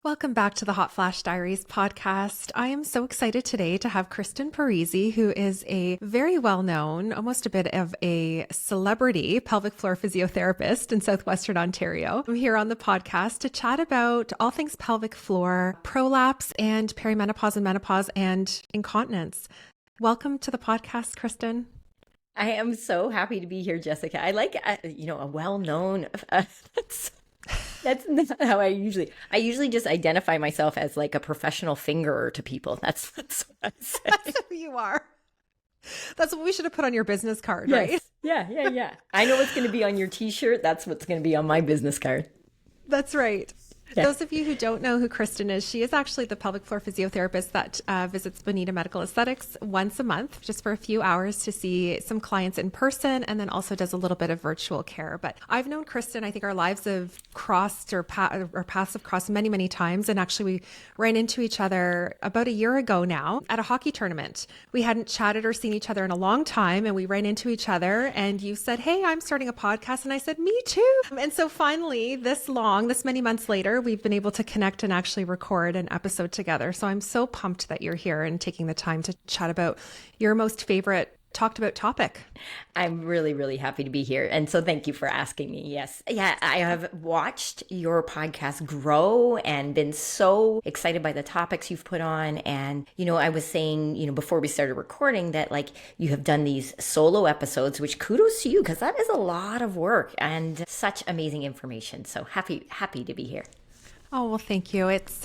Welcome back to the Hot Flash Diaries podcast. I am so excited today to have Kristin Parisi, who is a very well-known, almost a bit of a celebrity pelvic floor physiotherapist in Southwestern Ontario. I'm here on the podcast to chat about all things pelvic floor, prolapse and perimenopause and menopause and incontinence. Welcome to the podcast, Kristin. I am so happy to be here, Jessica. I like, a well-known, that's not how I usually just identify myself as like a professional fingerer to people. That's what I say. That's who you are. That's what we should have put on your business card, Yes. right? Yeah. I know what's going to be on your t-shirt. That's what's going to be on my business card. That's right. Yeah. Those of you who don't know who Kristin is, she is actually the pelvic floor physiotherapist that visits Bonita Medical Aesthetics once a month, just for a few hours to see some clients in person, and then also does a little bit of virtual care. But I've known Kristin, I think our lives have crossed or paths have crossed many, many times. And actually we ran into each other about a year ago now at a hockey tournament. We hadn't chatted or seen each other in a long time, and we ran into each other and you said, "Hey, I'm starting a podcast." And I said, "Me too." And so finally, this many months later, we've been able to connect and actually record an episode together. So I'm so pumped that you're here and taking the time to chat about your most favorite talked about topic. I'm really, really happy to be here. And so thank you for asking me. Yes. Yeah, I have watched your podcast grow and been so excited by the topics you've put on. And, I was saying, before we started recording that like you have done these solo episodes, which kudos to you, because that is a lot of work and such amazing information. So happy to be here. Oh, well, thank you. It's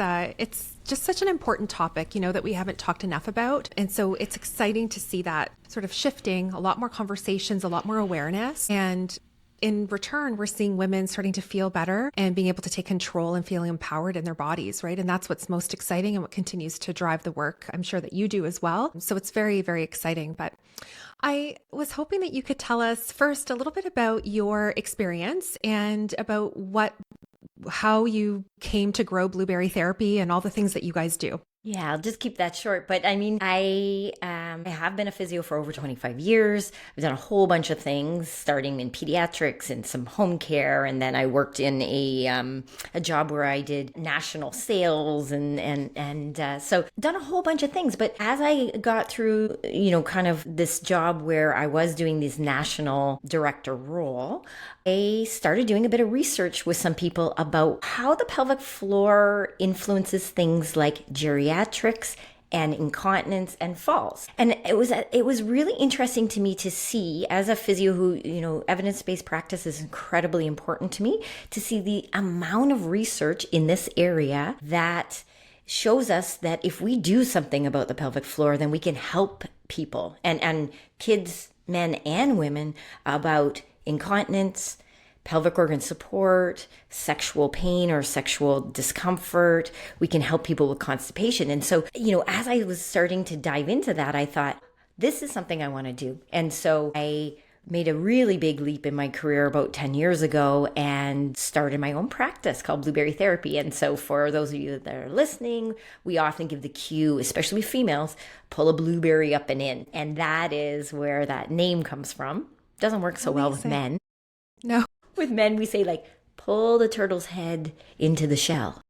just such an important topic, that we haven't talked enough about. And so it's exciting to see that sort of shifting, a lot more conversations, a lot more awareness. And in return, we're seeing women starting to feel better and being able to take control and feeling empowered in their bodies, right? And that's what's most exciting and what continues to drive the work. I'm sure that you do as well. So it's very, very exciting. But I was hoping that you could tell us first a little bit about your experience and about how you came to grow Blueberry Therapy and all the things that you guys do. Yeah, I'll just keep that short. But I mean, I have been a physio for over 25 years. I've done a whole bunch of things, starting in pediatrics and some home care. And then I worked in a job where I did national sales and so done a whole bunch of things. But as I got through, kind of this job where I was doing this national director role, I started doing a bit of research with some people about how the pelvic floor influences things like geriatrics and incontinence and falls. And it was really interesting to me to see, as a physio who, evidence-based practice is incredibly important to me, to see the amount of research in this area that shows us that if we do something about the pelvic floor, then we can help people and kids, men and women, about incontinence, pelvic organ support, sexual pain or sexual discomfort. We can help people with constipation. And so, as I was starting to dive into that, I thought, this is something I want to do. And so I made a really big leap in my career about 10 years ago and started my own practice called Blueberry Therapy. And so for those of you that are listening, we often give the cue, especially females, pull a blueberry up and in. And that is where that name comes from. Doesn't work so well with men. No. With men, we say like, pull the turtle's head into the shell.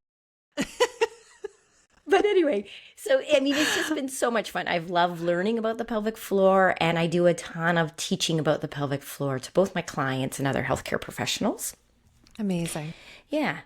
But anyway, so, I mean, it's just been so much fun. I've loved learning about the pelvic floor, and I do a ton of teaching about the pelvic floor to both my clients and other healthcare professionals. Amazing. Yeah.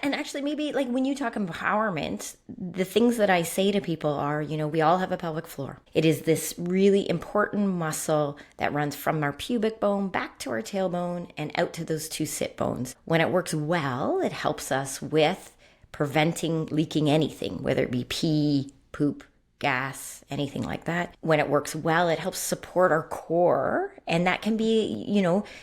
And actually, maybe like when you talk empowerment, the things that I say to people are, we all have a pelvic floor. It is this really important muscle that runs from our pubic bone back to our tailbone and out to those two sit bones. When it works well, it helps us with preventing leaking anything, whether it be pee, poop, gas, anything like that. When it works well, it helps support our core. And that can be,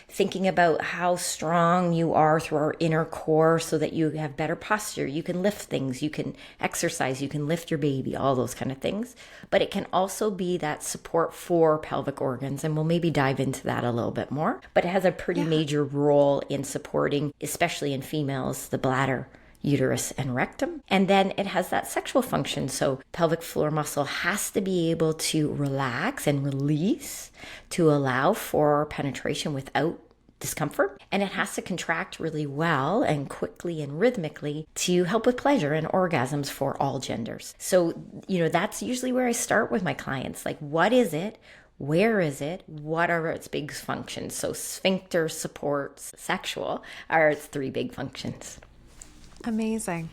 thinking about how strong you are through our inner core so that you have better posture. You can lift things, you can exercise, you can lift your baby, all those kind of things. But it can also be that support for pelvic organs. And we'll maybe dive into that a little bit more. But it has a pretty major role in supporting, especially in females, the bladder, uterus, and rectum. And then it has that sexual function. So pelvic floor muscle has to be able to relax and release to allow for penetration without discomfort, and it has to contract really well and quickly and rhythmically to help with pleasure and orgasms for all genders. So, that's usually where I start with my clients. Like, what is it? Where is it? What are its big functions? So sphincter, supports, sexual are its three big functions. Amazing.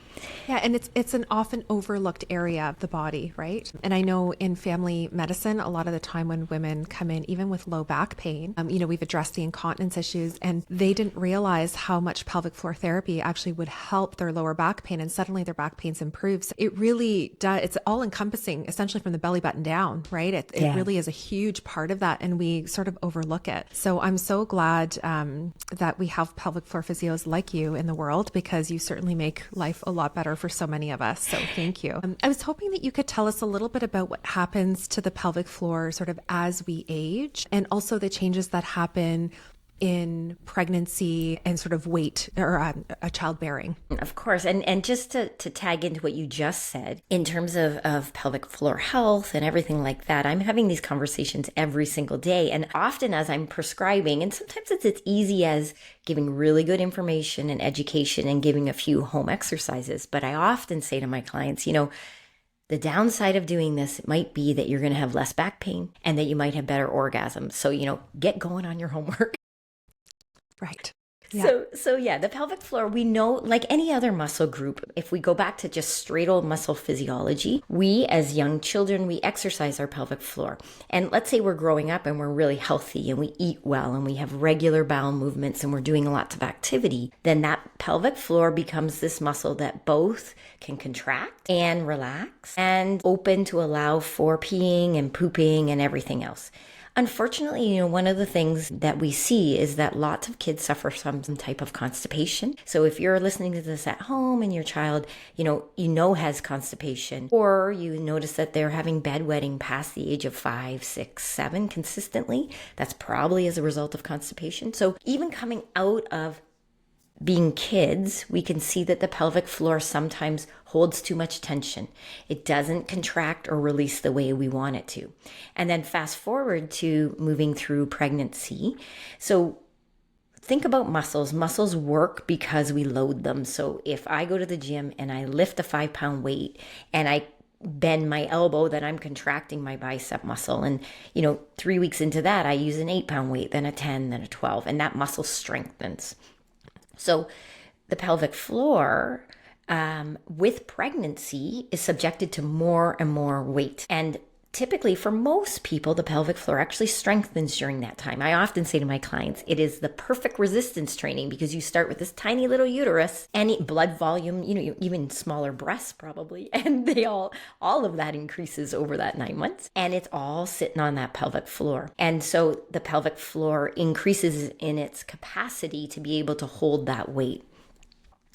Yeah, and it's an often overlooked area of the body, right? And I know in family medicine, a lot of the time when women come in, even with low back pain, we've addressed the incontinence issues, and they didn't realize how much pelvic floor therapy actually would help their lower back pain, and suddenly their back pain improves. It really does. It's all encompassing, essentially from the belly button down, right? It really is a huge part of that, and we sort of overlook it. So I'm so glad that we have pelvic floor physios like you in the world, because you certainly make life a lot better for so many of us. So thank you. I was hoping that you could tell us a little bit about what happens to the pelvic floor sort of as we age, and also the changes that happen in pregnancy and sort of weight or childbearing. Of course. And just to tag into what you just said, in terms of pelvic floor health and everything like that, I'm having these conversations every single day. And often as I'm prescribing, and sometimes it's as easy as giving really good information and education and giving a few home exercises. But I often say to my clients, the downside of doing this might be that you're going to have less back pain and that you might have better orgasms. So, get going on your homework. Right. Yeah. So yeah, the pelvic floor, we know, like any other muscle group, if we go back to just straight old muscle physiology, we as young children, we exercise our pelvic floor. And let's say we're growing up and we're really healthy and we eat well and we have regular bowel movements and we're doing lots of activity, then that pelvic floor becomes this muscle that both can contract and relax and open to allow for peeing and pooping and everything else. Unfortunately, one of the things that we see is that lots of kids suffer from some type of constipation. So if you're listening to this at home and your child, has constipation, or you notice that they're having bedwetting past the age of 5, 6, 7 consistently, that's probably as a result of constipation. So even coming out of being kids, we can see that the pelvic floor sometimes holds too much tension. It doesn't contract or release the way we want it to. And then fast forward to moving through pregnancy. So think about muscles. Muscles work because we load them. So if I go to the gym and I lift a 5-pound weight and I bend my elbow, then I'm contracting my bicep muscle. And, 3 weeks into that, I use an 8-pound weight, then a 10, then a 12, and that muscle strengthens. So the pelvic floor with pregnancy is subjected to more and more weight. And typically for most people, the pelvic floor actually strengthens during that time. I often say to my clients, it is the perfect resistance training because you start with this tiny little uterus and blood volume, even smaller breasts probably. And all of that increases over that 9 months. And it's all sitting on that pelvic floor. And so the pelvic floor increases in its capacity to be able to hold that weight.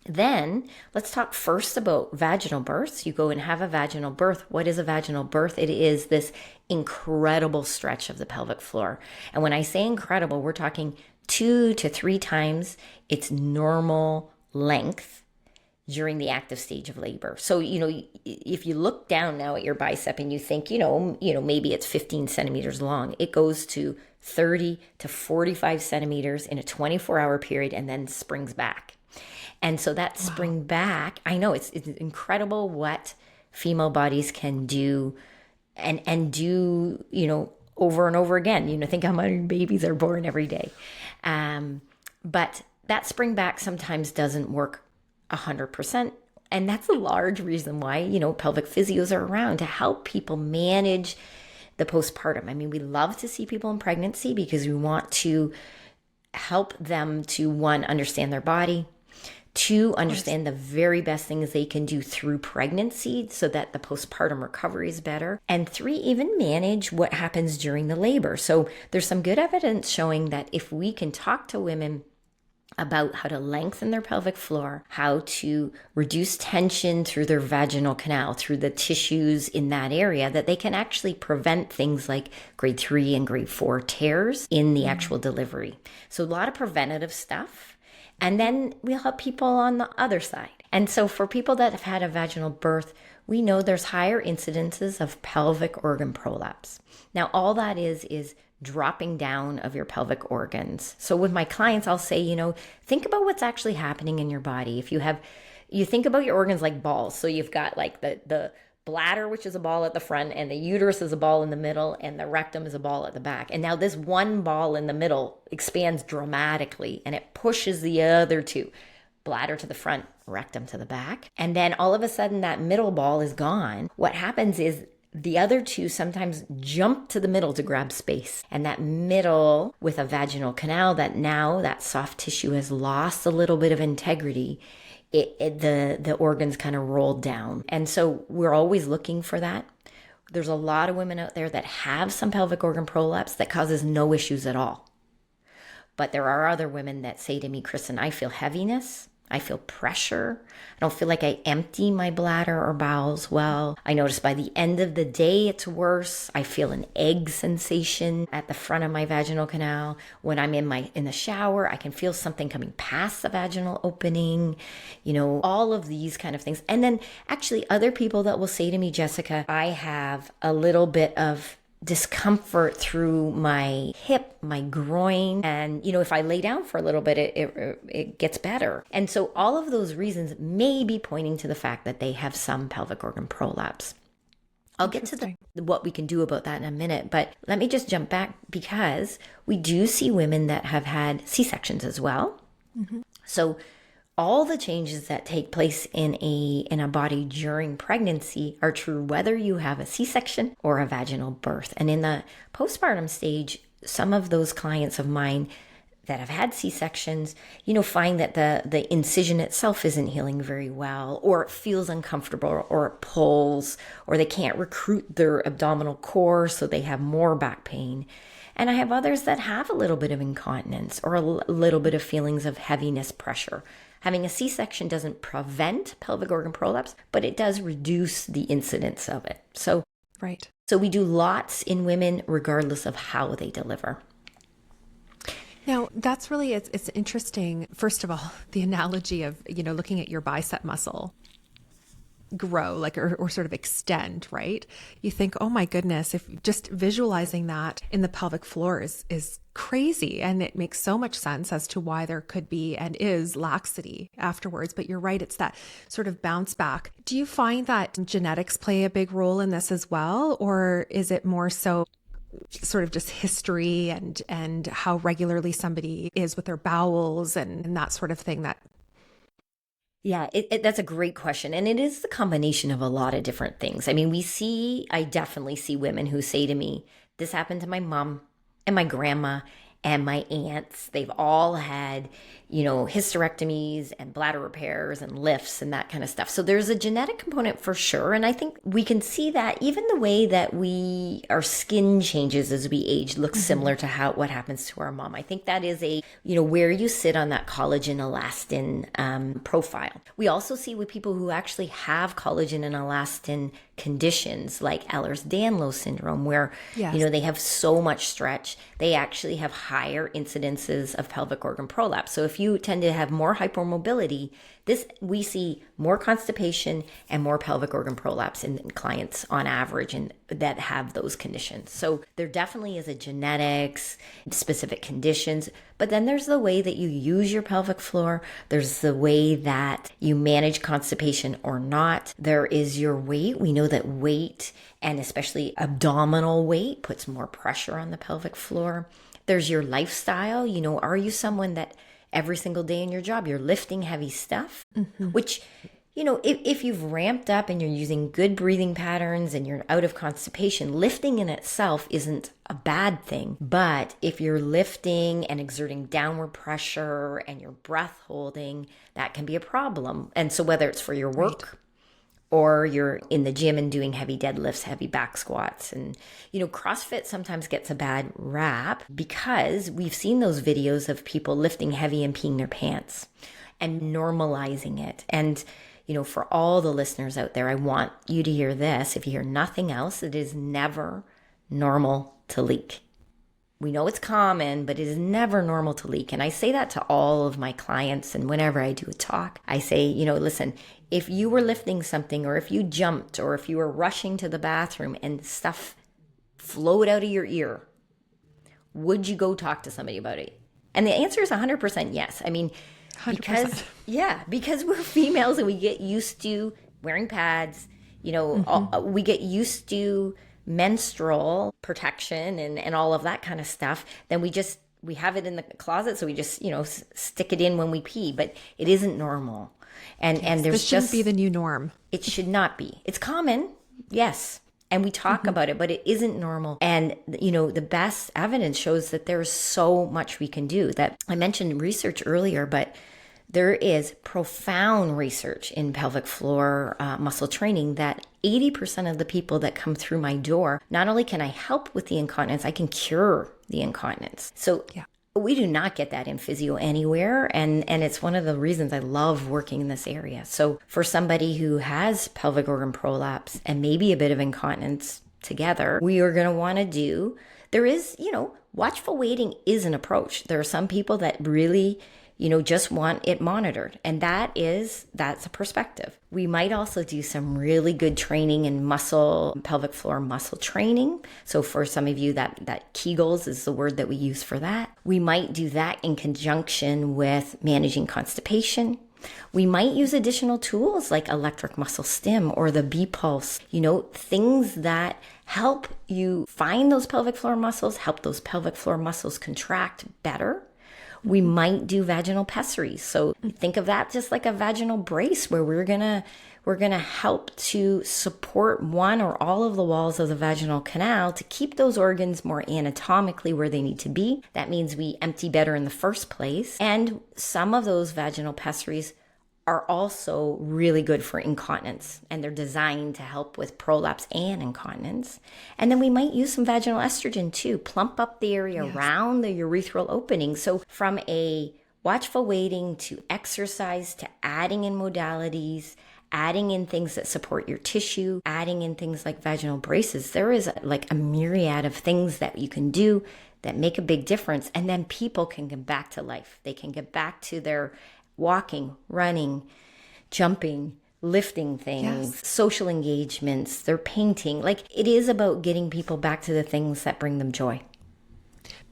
Then let's talk first about vaginal births. You go and have a vaginal birth. What is a vaginal birth? It is this incredible stretch of the pelvic floor. And when I say incredible, we're talking 2 to 3 times its normal length during the active stage of labor. So, if you look down now at your bicep and you think, maybe it's 15 centimeters long, it goes to 30 to 45 centimeters in a 24-hour period and then springs back. And so that spring back, I know it's incredible what female bodies can do and do, over and over again. Think how many babies are born every day. But that spring back sometimes doesn't work 100%. And that's a large reason why, pelvic physios are around to help people manage the postpartum. I mean, we love to see people in pregnancy because we want to help them to, one, understand their body, 2, understand the very best things they can do through pregnancy so that the postpartum recovery is better. And 3, even manage what happens during the labor. So there's some good evidence showing that if we can talk to women about how to lengthen their pelvic floor, how to reduce tension through their vaginal canal, through the tissues in that area, that they can actually prevent things like grade 3 and grade 4 tears in the actual delivery. So a lot of preventative stuff. And then we'll help people on the other side. And so for people that have had a vaginal birth, we know there's higher incidences of pelvic organ prolapse. Now, all that is dropping down of your pelvic organs. So with my clients, I'll say, think about what's actually happening in your body. You think about your organs like balls. So you've got like the bladder, which is a ball at the front, and the uterus is a ball in the middle, and the rectum is a ball at the back. And now this one ball in the middle expands dramatically, and it pushes the other two, bladder to the front, rectum to the back. And then all of a sudden that middle ball is gone. What happens is the other two sometimes jump to the middle to grab space. And that middle, with a vaginal canal, that soft tissue has lost a little bit of integrity, the organs kind of rolled down. And so we're always looking for that. There's a lot of women out there that have some pelvic organ prolapse that causes no issues at all. But there are other women that say to me, Kristin, I feel heaviness. I feel pressure. I don't feel like I empty my bladder or bowels well. I notice by the end of the day, it's worse. I feel an egg sensation at the front of my vaginal canal. When I'm in the shower, I can feel something coming past the vaginal opening, all of these kind of things. And then actually other people that will say to me, Jessica, I have a little bit of discomfort through my hip, my groin, and if I lay down for a little bit, it gets better. And so all of those reasons may be pointing to the fact that they have some pelvic organ prolapse. I'll get to what we can do about that in a minute, but let me just jump back, because we do see women that have had C-sections as well. Mm-hmm. So all the changes that take place in a body during pregnancy are true whether you have a C-section or a vaginal birth. And in the postpartum stage, some of those clients of mine that have had C-sections, find that the incision itself isn't healing very well, or it feels uncomfortable, or it pulls, or they can't recruit their abdominal core, so they have more back pain. And I have others that have a little bit of incontinence or a little bit of feelings of heaviness, pressure. Having a C-section doesn't prevent pelvic organ prolapse, but it does reduce the incidence of it. So we do lots in women regardless of how they deliver. Now, that's really, it's interesting. First of all, the analogy of, looking at your bicep muscle grow, or sort of extend, right? You think, oh my goodness, if just visualizing that in the pelvic floor is crazy. And it makes so much sense as to why there could be and is laxity afterwards. But you're right, it's that sort of bounce back. Do you find that genetics play a big role in this as well? Or is it more so sort of just history and how regularly somebody is with their bowels and that sort of thing that... Yeah, that's a great question. And it is the combination of a lot of different things. I mean, I definitely see women who say to me, this happened to my mom and my grandma and my aunts. They've all had, hysterectomies and bladder repairs and lifts and that kind of stuff. So there's a genetic component for sure. And I think we can see that even the way that our skin changes as we age looks similar to what happens to our mom. I think that is where you sit on that collagen elastin profile. We also see with people who actually have collagen and elastin conditions like Ehlers-Danlos syndrome, where, they have so much stretch, they actually have higher incidences of pelvic organ prolapse. So if you tend to have more hypermobility, we see more constipation and more pelvic organ prolapse in clients on average and that have those conditions. So there definitely is a genetics, specific conditions, but then there's the way that you use your pelvic floor. There's the way that you manage constipation or not. There is your weight. We know that weight, and especially abdominal weight, puts more pressure on the pelvic floor. There's your lifestyle. Are you someone that every single day in your job, you're lifting heavy stuff, which, if you've ramped up and you're using good breathing patterns and you're out of constipation, lifting in itself isn't a bad thing. But if you're lifting and exerting downward pressure and your breath holding, that can be a problem. And so whether it's for your work, or you're in the gym and doing heavy deadlifts, heavy back squats. And, CrossFit sometimes gets a bad rap because we've seen those videos of people lifting heavy and peeing their pants and normalizing it. And, for all the listeners out there, I want you to hear this. If you hear nothing else, it is never normal to leak. We know it's common, but it is never normal to leak. And I say that to all of my clients. And whenever I do a talk, I say, listen, if you were lifting something, or if you jumped, or if you were rushing to the bathroom and stuff flowed out of your ear, would you go talk to somebody about it? And the answer is 100% yes. I mean, 100%. because we're females and we get used to wearing pads, we get used to menstrual protection and all of that kind of stuff. Then we have it in the closet, so we just, stick it in when we pee, but it isn't normal. And there's this shouldn't be the new norm. It should not be. It's common, yes. And we talk about it, but it isn't normal. And, the best evidence shows that there's so much we can do. That I mentioned research earlier, but there is profound research in pelvic floor muscle training that 80% of the people that come through my door, not only can I help with the incontinence, I can cure the incontinence. So we do not get that in physio anywhere. And it's one of the reasons I love working in this area. So for somebody who has pelvic organ prolapse and maybe a bit of incontinence together, we are going to want to there is, watchful waiting is an approach. There are some people that really, just want it monitored. And that's a perspective. We might also do some really good training in pelvic floor muscle training. So for some of you, that Kegels is the word that we use for that. We might do that in conjunction with managing constipation. We might use additional tools like electric muscle stim or the B-pulse, things that help you find those pelvic floor muscles, help those pelvic floor muscles contract better. We might do vaginal pessaries. So think of that just like a vaginal brace where we're gonna help to support one or all of the walls of the vaginal canal to keep those organs more anatomically where they need to be. That means we empty better in the first place. And some of those vaginal pessaries are also really good for incontinence, and they're designed to help with prolapse and incontinence. And then we might use some vaginal estrogen too, plump up the area around the urethral opening. So from a watchful waiting to exercise to adding in modalities, adding in things that support your tissue, adding in things like vaginal braces, there is like a myriad of things that you can do that make a big difference. And then people can get back to life. They can get back to their walking, running, jumping, lifting things, social engagements, they're painting. Like, it is about getting people back to the things that bring them joy.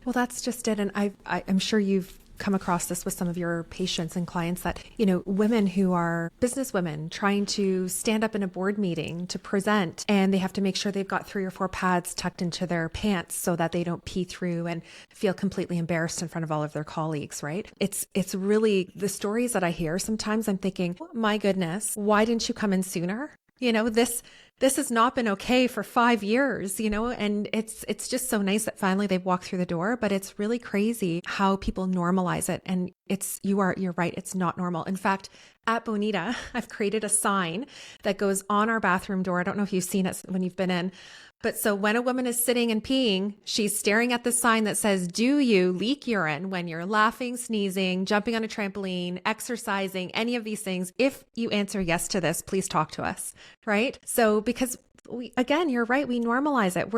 Well, that's just it. And I'm sure you've come across this with some of your patients and clients that, women who are business women trying to stand up in a board meeting to present, and they have to make sure they've got 3 or 4 pads tucked into their pants so that they don't pee through and feel completely embarrassed in front of all of their colleagues, right? It's really the stories that I hear. Sometimes I'm thinking, oh, my goodness, why didn't you come in sooner? This has not been okay for 5 years, and it's just so nice that finally they've walked through the door, but it's really crazy how people normalize it. And you're right. It's not normal. In fact, at Bonita, I've created a sign that goes on our bathroom door. I don't know if you've seen it when you've been in, but so when a woman is sitting and peeing, she's staring at the sign that says, "Do you leak urine when you're laughing, sneezing, jumping on a trampoline, exercising, any of these things? If you answer yes to this, please talk to us." Right? So because you're right. We normalize it.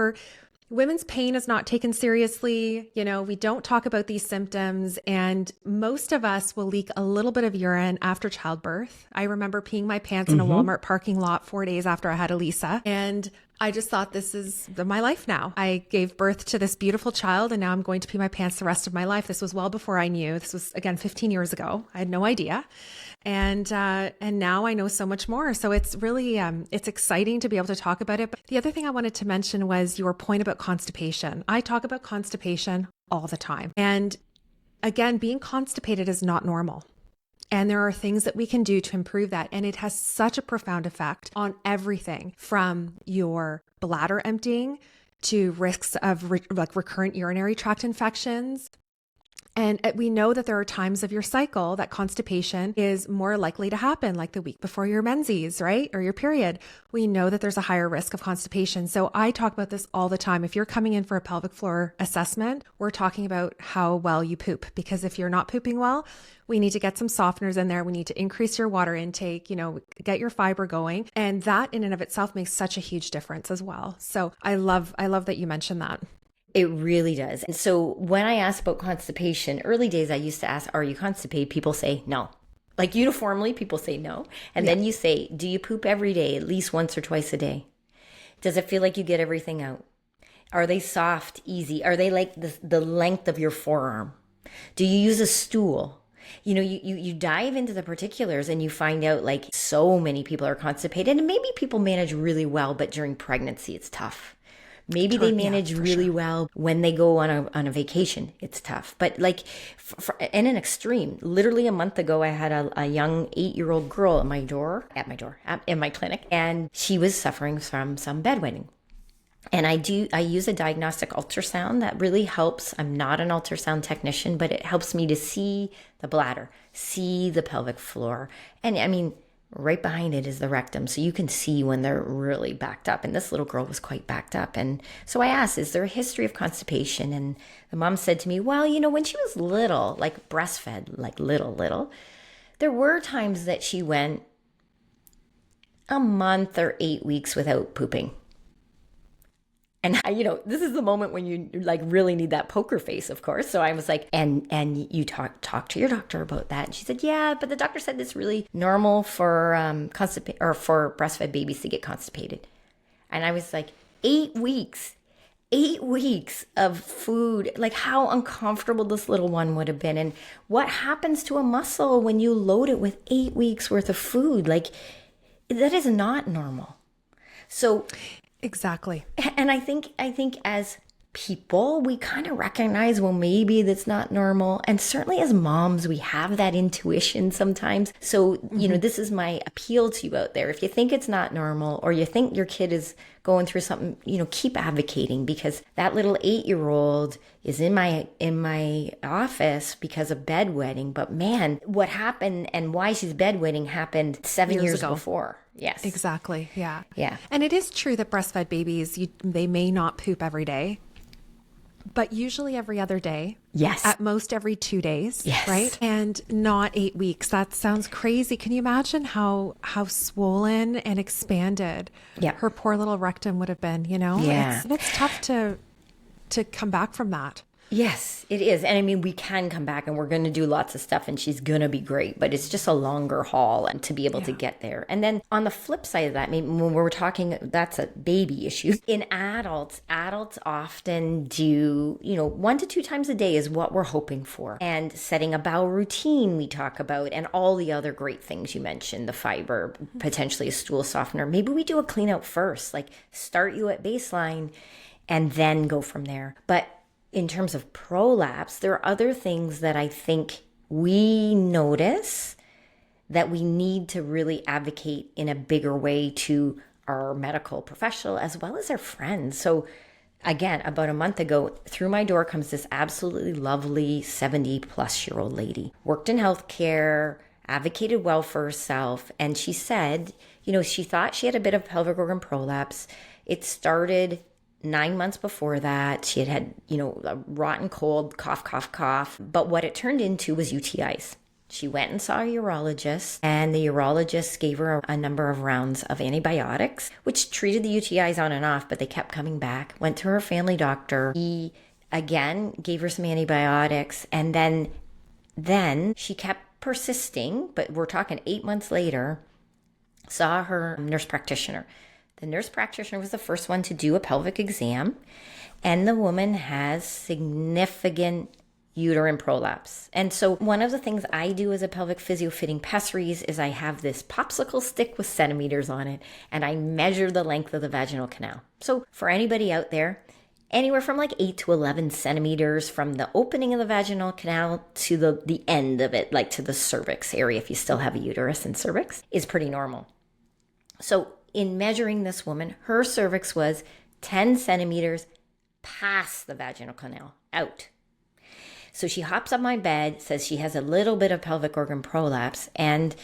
Women's pain is not taken seriously. We don't talk about these symptoms, and most of us will leak a little bit of urine after childbirth. I remember peeing my pants in a Walmart parking lot 4 days after I had Elisa, and I just thought, this is my life now. I gave birth to this beautiful child, and now I'm going to pee my pants the rest of my life. This was well before I knew. This was, again, 15 years ago. I had no idea. And now I know so much more. So it's really, it's exciting to be able to talk about it. But the other thing I wanted to mention was your point about constipation. I talk about constipation all the time. And again, being constipated is not normal. And there are things that we can do to improve that. And it has such a profound effect on everything from your bladder emptying to risks of recurrent urinary tract infections. And we know that there are times of your cycle that constipation is more likely to happen, like the week before your menses, right? Or your period. We know that there's a higher risk of constipation. So I talk about this all the time. If you're coming in for a pelvic floor assessment, we're talking about how well you poop. Because if you're not pooping well, we need to get some softeners in there. We need to increase your water intake, get your fiber going. And that in and of itself makes such a huge difference as well. So I love that you mentioned that. It really does. And so when I ask about constipation, early days, I used to ask, "Are you constipated?" People say no. Like uniformly, people say no. And then you say, "Do you poop every day, at least once or twice a day? Does it feel like you get everything out? Are they soft, easy? Are they like the length of your forearm? Do you use a stool? You know, you dive into the particulars and you find out like so many people are constipated, and maybe people manage really well, but during pregnancy, it's tough. Maybe they manage really well when they go on a vacation. It's tough. But like in an extreme, literally a month ago, I had a young 8-year-old girl in my clinic, and she was suffering from some bedwetting. And I use a diagnostic ultrasound that really helps. I'm not an ultrasound technician, but it helps me to see the bladder, see the pelvic floor. And I mean, right behind it is the rectum. So you can see when they're really backed up. And this little girl was quite backed up. And so I asked, is there a history of constipation? And the mom said to me, well, you know, when she was little, like breastfed, like little, there were times that she went a month or 8 weeks without pooping. And you know, this is the moment when you like really need that poker face, of course. So I was like, and you talk to your doctor about that. And she said, yeah, but the doctor said it's really normal for for breastfed babies to get constipated. And I was like, 8 weeks. 8 weeks of food, like how uncomfortable this little one would have been. And what happens to a muscle when you load it with 8 weeks worth of food? Like that is not normal. So exactly. And I think as people, we kind of recognize, well, maybe that's not normal. And certainly as moms, we have that intuition sometimes. So, you know, this is my appeal to you out there. If you think it's not normal or you think your kid is going through something, you know, keep advocating, because that little 8-year-old is in my office because of bedwetting. But man, what happened and why she's bedwetting happened 7 years ago. Before. Yes. Exactly. Yeah. Yeah. And it is true that breastfed babies, they may not poop every day, but usually every other day. Yes. At most every 2 days. Yes. Right. And not 8 weeks. That sounds crazy. Can you imagine how swollen and expanded her poor little rectum would have been, you know? Yeah. It's tough to come back from that. Yes, it is. And I mean, we can come back and we're going to do lots of stuff and she's going to be great, but it's just a longer haul and to be able to get there. And then on the flip side of that, I mean, when we're talking, that's a baby issue. In adults often do, you know, 1 to 2 times a day is what we're hoping for. And setting a bowel routine we talk about, and all the other great things you mentioned, the fiber, potentially a stool softener. Maybe we do a clean out first, like start you at baseline and then go from there. But in terms of prolapse, there are other things that I think we notice that we need to really advocate in a bigger way to our medical professional as well as our friends. So again, about a month ago, through my door comes this absolutely lovely 70-plus-year-old lady, worked in healthcare, advocated well for herself. And she said, you know, she thought she had a bit of pelvic organ prolapse. It started 9 months before that. She had, you know, a rotten cold, cough. But what it turned into was UTIs. She went and saw a urologist, and the urologist gave her a number of rounds of antibiotics, which treated the UTIs on and off, but they kept coming back. Went to her family doctor. He, again, gave her some antibiotics, and then she kept persisting, but we're talking 8 months later, saw her nurse practitioner. The nurse practitioner was the first one to do a pelvic exam, and the woman has significant uterine prolapse. And so one of the things I do as a pelvic physio fitting pessaries is I have this popsicle stick with centimeters on it, and I measure the length of the vaginal canal. So for anybody out there, anywhere from like 8 to 11 centimeters from the opening of the vaginal canal to the end of it, like to the cervix area, if you still have a uterus and cervix, is pretty normal. So in measuring this woman, her cervix was 10 centimeters past the vaginal canal, out. So she hops on my bed, says she has a little bit of pelvic organ prolapse, and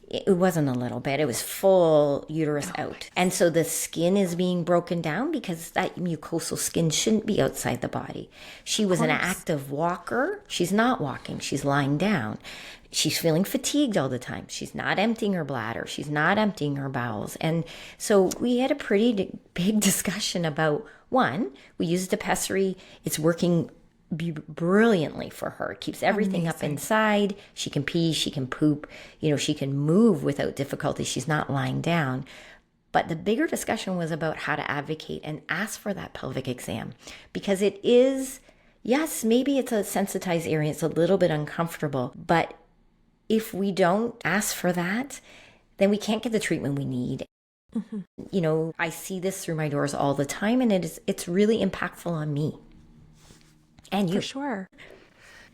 it wasn't a little bit, it was full uterus out. And so the skin is being broken down because that mucosal skin shouldn't be outside the body. She was an active walker. She's not walking, she's lying down. She's feeling fatigued all the time. She's not emptying her bladder. She's not emptying her bowels. And so we had a pretty big discussion about, one, we used a pessary. It's working brilliantly for her. It keeps everything up inside. She can pee, she can poop, you know, she can move without difficulty. She's not lying down. But the bigger discussion was about how to advocate and ask for that pelvic exam, because it is, yes, maybe it's a sensitized area. It's a little bit uncomfortable, but if we don't ask for that, then we can't get the treatment we need. Mm-hmm. You know, I see this through my doors all the time, and it's really impactful on me and you. For sure.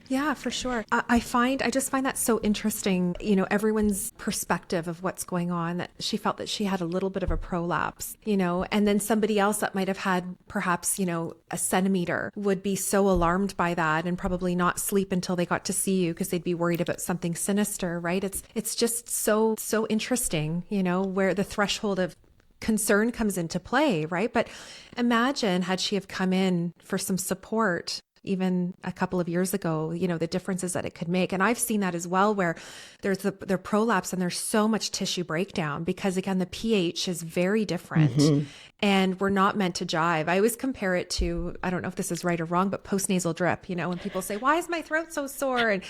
Yeah, for sure. I just find that so interesting, you know, everyone's perspective of what's going on, that she felt that she had a little bit of a prolapse, you know, and then somebody else that might have had perhaps, you know, a centimeter would be so alarmed by that and probably not sleep until they got to see you because they'd be worried about something sinister, right? It's just so interesting, you know, where the threshold of concern comes into play, right? But imagine had she have come in for some support even a couple of years ago, you know, the differences that it could make. And I've seen that as well, where there's the prolapse and there's so much tissue breakdown because, again, the pH is very different and we're not meant to jive. I always compare it to, I don't know if this is right or wrong, but postnasal drip, you know, when people say, why is my throat so sore? And,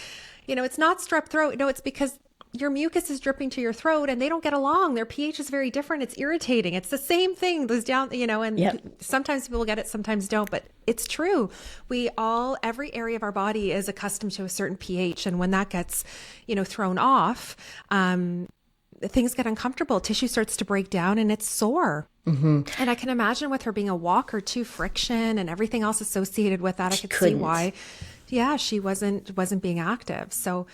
you know, it's not strep throat. No, it's because your mucus is dripping to your throat and they don't get along. Their pH is very different. It's irritating. It's the same thing goes down, you know, and sometimes people get it, sometimes don't, but it's true. Every area of our body is accustomed to a certain pH. And when that gets, you know, thrown off, things get uncomfortable. Tissue starts to break down and it's sore. Mm-hmm. And I can imagine with her being a walker too, friction and everything else associated with that, I could see why, she wasn't being active. So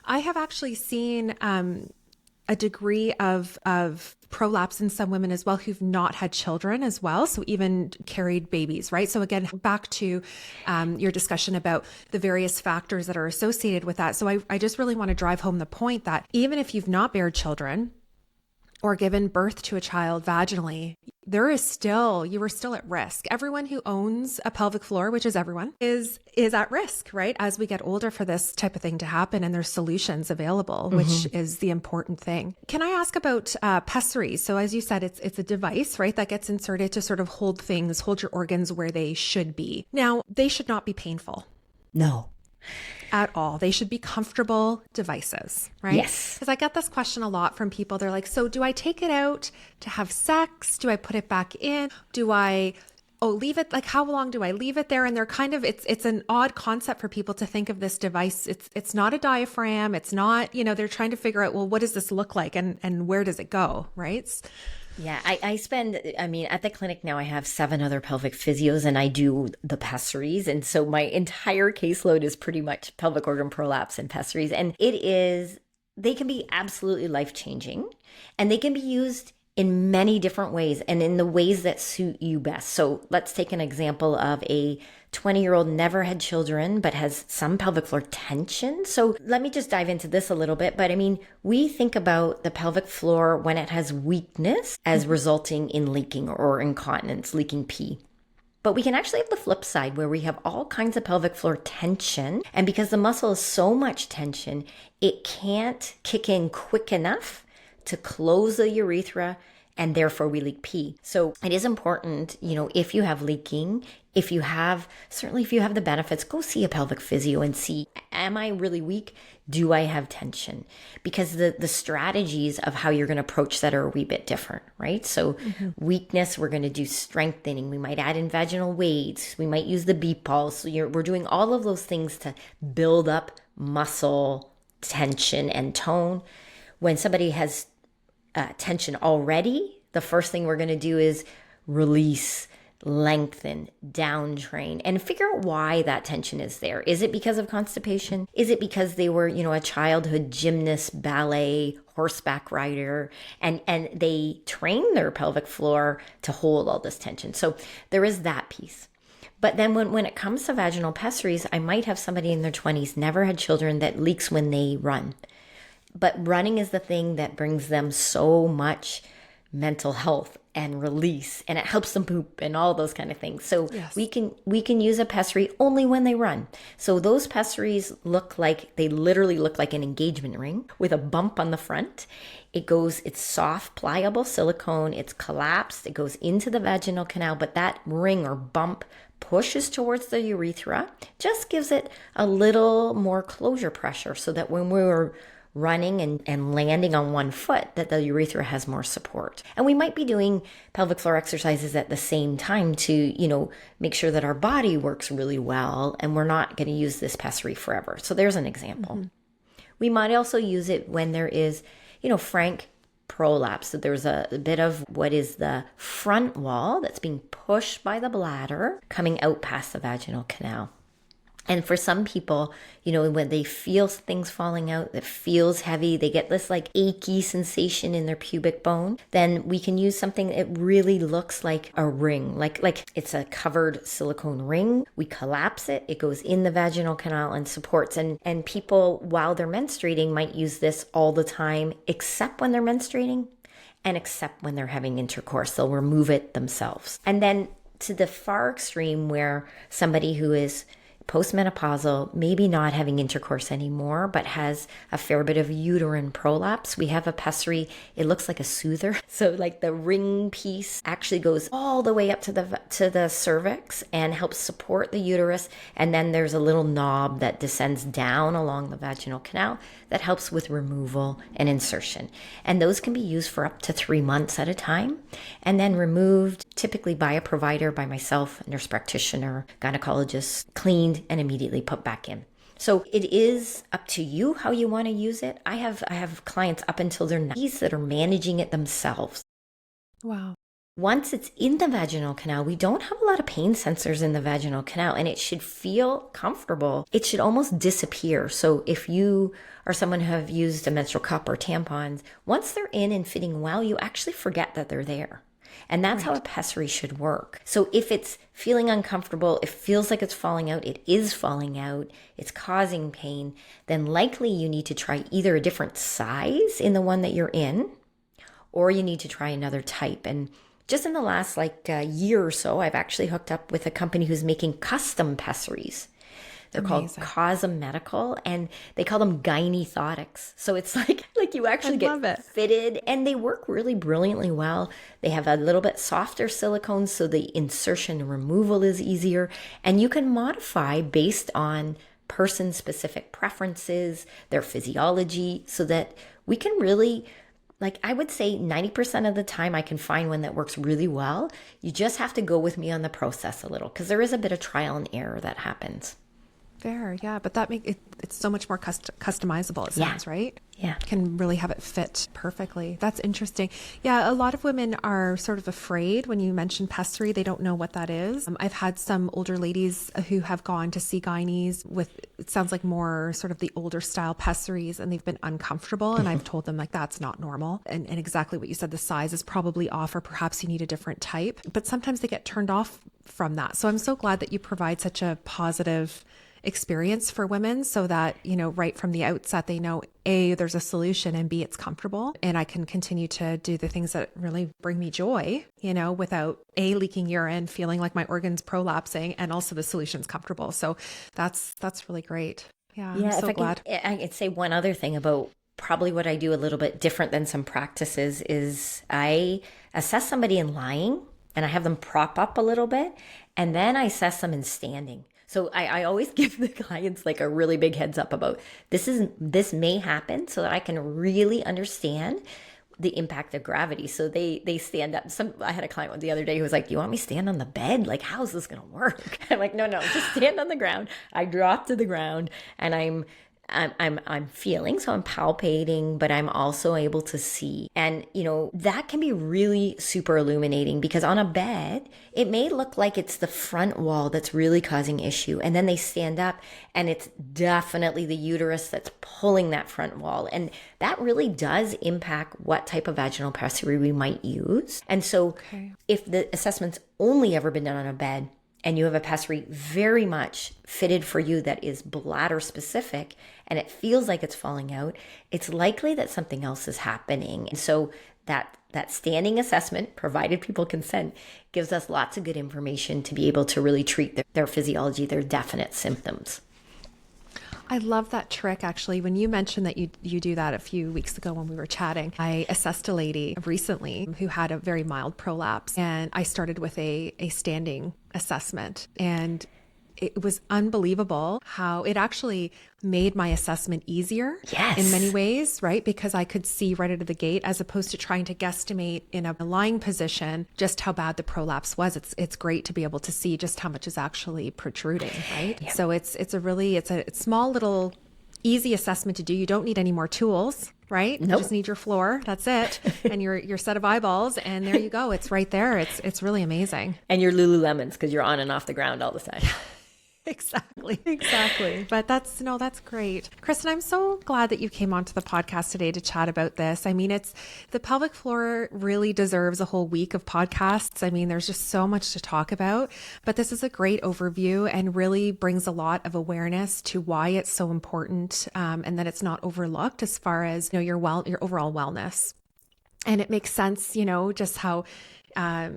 I have actually seen a degree of prolapse in some women as well who've not had children as well. So even carried babies, right? So again, back to your discussion about the various factors that are associated with that. So I just really want to drive home the point that even if you've not bared children or given birth to a child vaginally, you are still at risk. Everyone who owns a pelvic floor, which is everyone, is at risk, right? As we get older for this type of thing to happen, and there's solutions available, which is the important thing. Can I ask about pessaries? So as you said, it's a device, right, that gets inserted to sort of hold your organs where they should be. Now, they should not be painful. No. At all. They should be comfortable devices, right? Yes. Because I get this question a lot from people. They're like, so do I take it out to have sex? Do I put it back in? Do I leave it? Like, how long do I leave it there? And they're kind of, it's an odd concept for people to think of this device. It's not a diaphragm. It's not, you know, they're trying to figure out, well, what does this look like and where does it go, right? Yeah, I mean, at the clinic now I have 7 other pelvic physios and I do the pessaries. And so my entire caseload is pretty much pelvic organ prolapse and pessaries. And they can be absolutely life-changing and they can be used in many different ways and in the ways that suit you best. So let's take an example of a 20-year-old never had children, but has some pelvic floor tension. So let me just dive into this a little bit. But I mean, we think about the pelvic floor when it has weakness as resulting in leaking or incontinence, leaking pee. But we can actually have the flip side where we have all kinds of pelvic floor tension. And because the muscle is so much tension, it can't kick in quick enough to close the urethra, and therefore we leak pee. So it is important, you know, if you have leaking, if you have the benefits, go see a pelvic physio and see, am I really weak? Do I have tension? Because the strategies of how you're going to approach that are a wee bit different, right? So weakness, we're going to do strengthening. We might add in vaginal weights. We might use the B-pulse. So we're doing all of those things to build up muscle tension and tone. When somebody has tension already, the first thing we're going to do is release, lengthen, down train, and figure out why that tension is there. Is it because of constipation? Is it because they were, you know, a childhood gymnast, ballet, horseback rider, and they train their pelvic floor to hold all this tension? So there is that piece. But then when it comes to vaginal pessaries, I might have somebody in their 20s, never had children, that leaks when they run. But running is the thing that brings them so much mental health and release, and it helps them poop and all those kind of things. So yes, we can use a pessary only when they run. So those pessaries literally look like an engagement ring with a bump on the front. It's soft, pliable silicone. It's collapsed. It goes into the vaginal canal, but that ring or bump pushes towards the urethra, just gives it a little more closure pressure so that when we're running and landing on one foot, that the urethra has more support. And we might be doing pelvic floor exercises at the same time to, make sure that our body works really well and we're not going to use this pessary forever. So there's an example. Mm-hmm. We might also use it when there is, frank prolapse. So there's a bit of what is the front wall that's being pushed by the bladder coming out past the vaginal canal. And for some people, when they feel things falling out that feels heavy, they get this like achy sensation in their pubic bone, then we can use something that really looks like a ring, like it's a covered silicone ring. We collapse it, it goes in the vaginal canal and supports. And people, while they're menstruating, might use this all the time, except when they're menstruating and except when they're having intercourse. They'll remove it themselves. And then to the far extreme where somebody who is postmenopausal, maybe not having intercourse anymore, but has a fair bit of uterine prolapse, we have a pessary. It looks like a soother. So like the ring piece actually goes all the way up to the cervix and helps support the uterus. And then there's a little knob that descends down along the vaginal canal that helps with removal and insertion. And those can be used for up to 3 months at a time and then removed typically by a provider, by myself, nurse practitioner, gynecologist, cleaned and immediately put back in. So it is up to you how you want to use it. I have clients up until their 90s that are managing it themselves. Wow. Once it's in the vaginal canal, we don't have a lot of pain sensors in the vaginal canal, and it should feel comfortable. It should almost disappear. So if you are someone who have used a menstrual cup or tampons, once they're in and fitting well, you actually forget that they're there. And that's how a pessary should work. So if it's feeling uncomfortable, it feels like it's falling out, it is falling out, it's causing pain, then likely you need to try either a different size in the one that you're in, or you need to try another type. And just in the last year or so, I've actually hooked up with a company who's making custom pessaries. They're Amazing. called Cosm Medical, and they call them gynethotics. So it's like you actually get fitted, and they work really brilliantly well. They have a little bit softer silicone, so the insertion and removal is easier. And you can modify based on person-specific preferences, their physiology, so that we can really, I would say 90% of the time I can find one that works really well. You just have to go with me on the process a little, because there is a bit of trial and error that happens. Fair, yeah, but that makes it's so much more customizable, it sounds, right? Yeah. Can really have it fit perfectly. That's interesting. Yeah, a lot of women are sort of afraid when you mention pessary. They don't know what that is. I've had some older ladies who have gone to see gynes with, it sounds like more sort of the older style pessaries, and they've been uncomfortable. And I've told them that's not normal. And exactly what you said, the size is probably off, or perhaps you need a different type. But sometimes they get turned off from that. So I'm so glad that you provide such a positive experience for women, so that, right from the outset, they know A, there's a solution, and B, it's comfortable, and I can continue to do the things that really bring me joy, without A, leaking urine, feeling like my organs prolapsing, and also the solution's comfortable. So that's really great. Yeah. I'm so glad. I could say one other thing about probably what I do a little bit different than some practices is I assess somebody in lying, and I have them prop up a little bit, and then I assess them in standing. So I always give the clients a really big heads up about this may happen, so that I can really understand the impact of gravity. So they stand up. I had a client the other day who was like, "You want me to stand on the bed? How's this going to work?" I'm like, no, just stand on the ground. I drop to the ground, and I'm feeling, so I'm palpating, but I'm also able to see. And, that can be really super illuminating, because on a bed, it may look like it's the front wall that's really causing issue. And then they stand up, and it's definitely the uterus that's pulling that front wall. And that really does impact what type of vaginal pessary we might use. And so if the assessment's only ever been done on a bed, and you have a pessary very much fitted for you that is bladder specific, and it feels like it's falling out, it's likely that something else is happening. And so that standing assessment, provided people consent, gives us lots of good information to be able to really treat their physiology, their definite symptoms. I love that trick, actually. When you mentioned that you do that a few weeks ago when we were chatting, I assessed a lady recently who had a very mild prolapse, and I started with a standing assessment, and it was unbelievable how it actually made my assessment easier Yes. in many ways, right? Because I could see right out of the gate, as opposed to trying to guesstimate in a lying position just how bad the prolapse was. It's great to be able to see just how much is actually protruding, right? Yeah. So it's a small little easy assessment to do. You don't need any more tools, right? Nope. You just need your floor. That's it. And your set of eyeballs. And there you go. It's right there. It's really amazing. And your Lululemons, because you're on and off the ground all the time. Exactly. But that's great. Kristin, I'm so glad that you came onto the podcast today to chat about this. I mean, the pelvic floor really deserves a whole week of podcasts. I mean, there's just so much to talk about, but this is a great overview and really brings a lot of awareness to why it's so important, and that it's not overlooked as far as, your overall wellness. And it makes sense, just how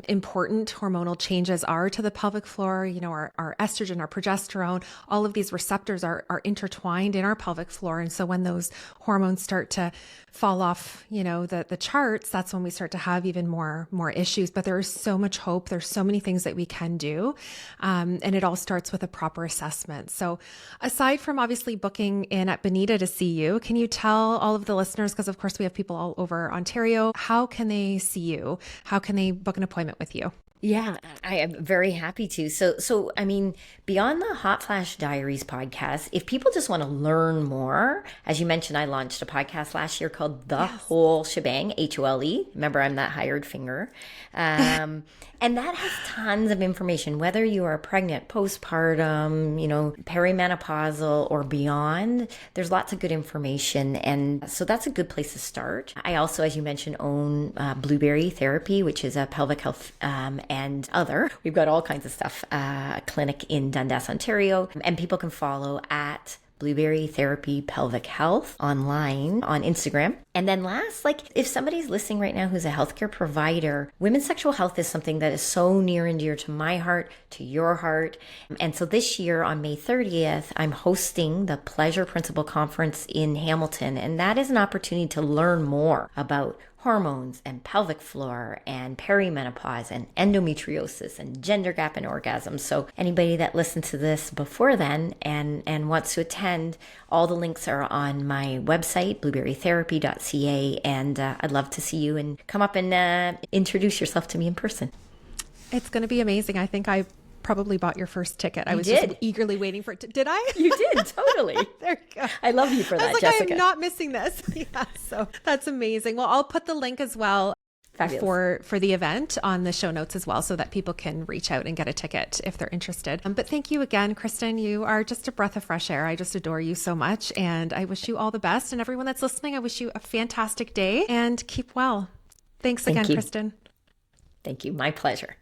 important hormonal changes are to the pelvic floor. Our estrogen, our progesterone, all of these receptors are intertwined in our pelvic floor. And so when those hormones start to fall off, the charts, that's when we start to have even more issues. But there is so much hope. There's so many things that we can do. And it all starts with a proper assessment. So aside from obviously booking in at Bonita to see you, can you tell all of the listeners, because of course we have people all over Ontario, how can they see you? How can they book an appointment with you? Yeah, I am very happy to. So I mean, beyond the Hot Flash Diaries podcast, if people just want to learn more, as you mentioned, I launched a podcast last year called The Whole Shebang, HOLE. Remember, I'm that hired finger. And that has tons of information, whether you are pregnant, postpartum, perimenopausal or beyond. There's lots of good information. And so that's a good place to start. I also, as you mentioned, own Blueberry Therapy, which is a pelvic health and other. We've got all kinds of stuff, a clinic in Dundas, Ontario, and people can follow at Blueberry Therapy Pelvic Health online on Instagram. And then last, if somebody's listening right now who's a healthcare provider, women's sexual health is something that is so near and dear to my heart, to your heart. And so this year on May 30th, I'm hosting the Pleasure Principle Conference in Hamilton. And that is an opportunity to learn more about hormones and pelvic floor and perimenopause and endometriosis and gender gap and orgasm. So anybody that listened to this before then and wants to attend, all the links are on my website, blueberrytherapy.ca. And I'd love to see you and come up and introduce yourself to me in person. It's going to be amazing. I think I probably bought your first ticket. I was just eagerly waiting for it. Did I? You did, totally. There you go. I love you for that, Jessica. I'm not missing this. Yeah, so that's amazing. Well, I'll put the link as well for the event on the show notes as well, so that people can reach out and get a ticket if they're interested. But thank you again, Kristin. You are just a breath of fresh air. I just adore you so much, and I wish you all the best. And everyone that's listening, I wish you a fantastic day and keep well. Thanks again, Kristin. Thank you. My pleasure.